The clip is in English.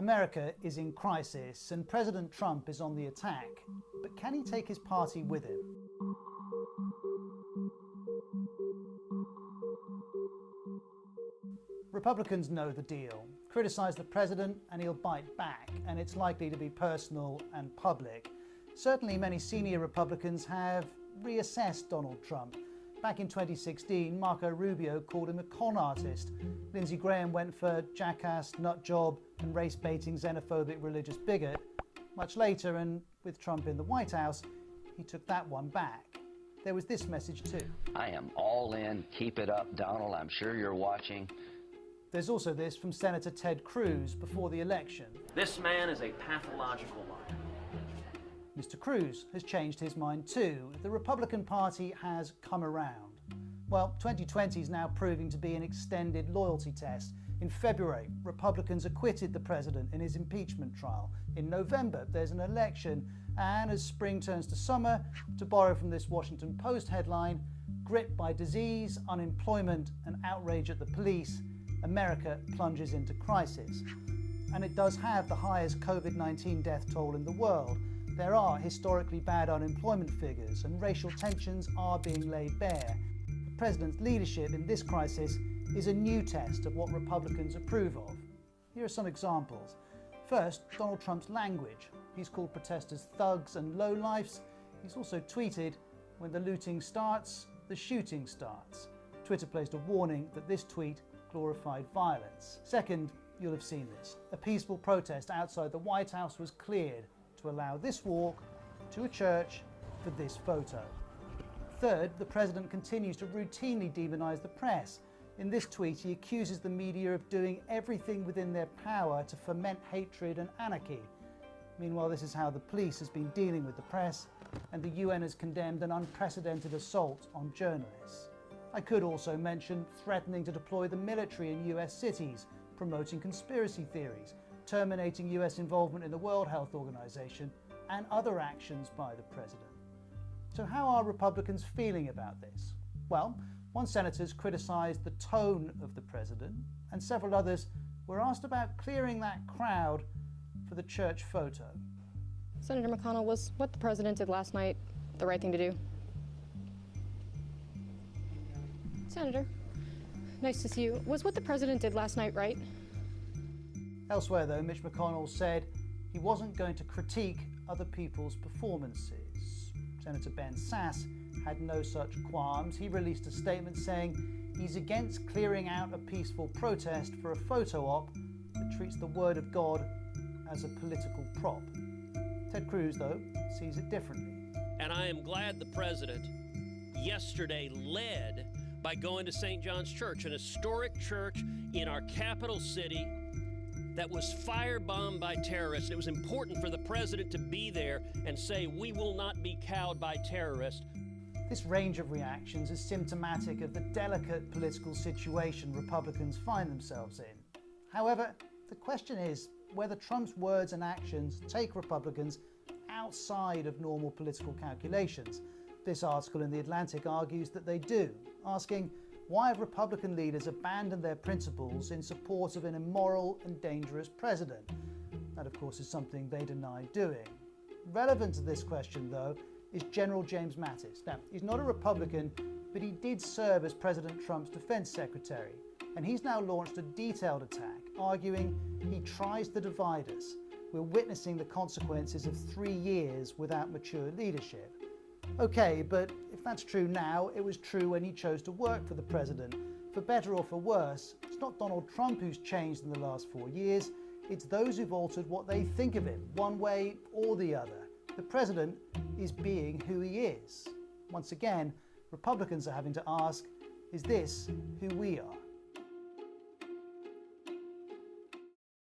America is in crisis and President Trump is on the attack, but can he take his party with him? Republicans know the deal. Criticize the president and he'll bite back, and it's likely to be personal and public. Certainly many senior Republicans have reassessed Donald Trump. Back in 2016, Marco Rubio called him a con artist. Lindsey Graham went for jackass, nutjob, and race-baiting xenophobic religious bigot. Much later, and with Trump in the White House, he took that one back. There was this message too. I am all in. Keep it up, Donald. I'm sure you're watching. There's also this from Senator Ted Cruz before the election. This man is a pathological liar. Mr. Cruz has changed his mind too. The Republican Party has come around. Well, 2020 is now proving to be an extended loyalty test. In February, Republicans acquitted the president in his impeachment trial. In November, there's an election. And as spring turns to summer, to borrow from this Washington Post headline, gripped by disease, unemployment, and outrage at the police, America plunges into crisis. And it does have the highest COVID-19 death toll in the world. There are historically bad unemployment figures and racial tensions are being laid bare. The president's leadership in this crisis is a new test of what Republicans approve of. Here are some examples. First, Donald Trump's language. He's called protesters thugs and lowlifes. He's also tweeted, "When the looting starts, the shooting starts." Twitter placed a warning that this tweet glorified violence. Second, you'll have seen this. A peaceful protest outside the White House was cleared to allow this walk to a church for this photo. Third, the president continues to routinely demonize the press. In this tweet, he accuses the media of doing everything within their power to foment hatred and anarchy. Meanwhile, this is how the police has been dealing with the press, and the UN has condemned an unprecedented assault on journalists. I could also mention threatening to deploy the military in US cities, promoting conspiracy theories, terminating US involvement in the World Health Organization, and other actions by the president. So how are Republicans feeling about this? Well, one senator's criticized the tone of the president, and several others were asked about clearing that crowd for the church photo. Senator McConnell, was what the president did last night the right thing to do? Senator, nice to see you. Was what the president did last night right? Elsewhere, though, Mitch McConnell said he wasn't going to critique other people's performances. Senator Ben Sasse had no such qualms. He released a statement saying he's against clearing out a peaceful protest for a photo op that treats the word of God as a political prop. Ted Cruz, though, sees it differently. And I am glad the president yesterday led by going to St. John's Church, an historic church in our capital city that was firebombed by terrorists. It was important for the president to be there and say, we will not be cowed by terrorists. This range of reactions is symptomatic of the delicate political situation Republicans find themselves in. However, the question is whether Trump's words and actions take Republicans outside of normal political calculations. This article in The Atlantic argues that they do, asking, why have Republican leaders abandoned their principles in support of an immoral and dangerous president? That, of course, is something they deny doing. Relevant to this question, though, is General James Mattis. Now, he's not a Republican, but he did serve as President Trump's defense secretary, and he's now launched a detailed attack, arguing he tries to divide us. We're witnessing the consequences of 3 years without mature leadership. Okay, but if that's true now, it was true when he chose to work for the president. For better or for worse, it's not Donald Trump who's changed in the last 4 years, it's those who've altered what they think of him, one way or the other. The president is being who he is. Once again, Republicans are having to ask, is this who we are?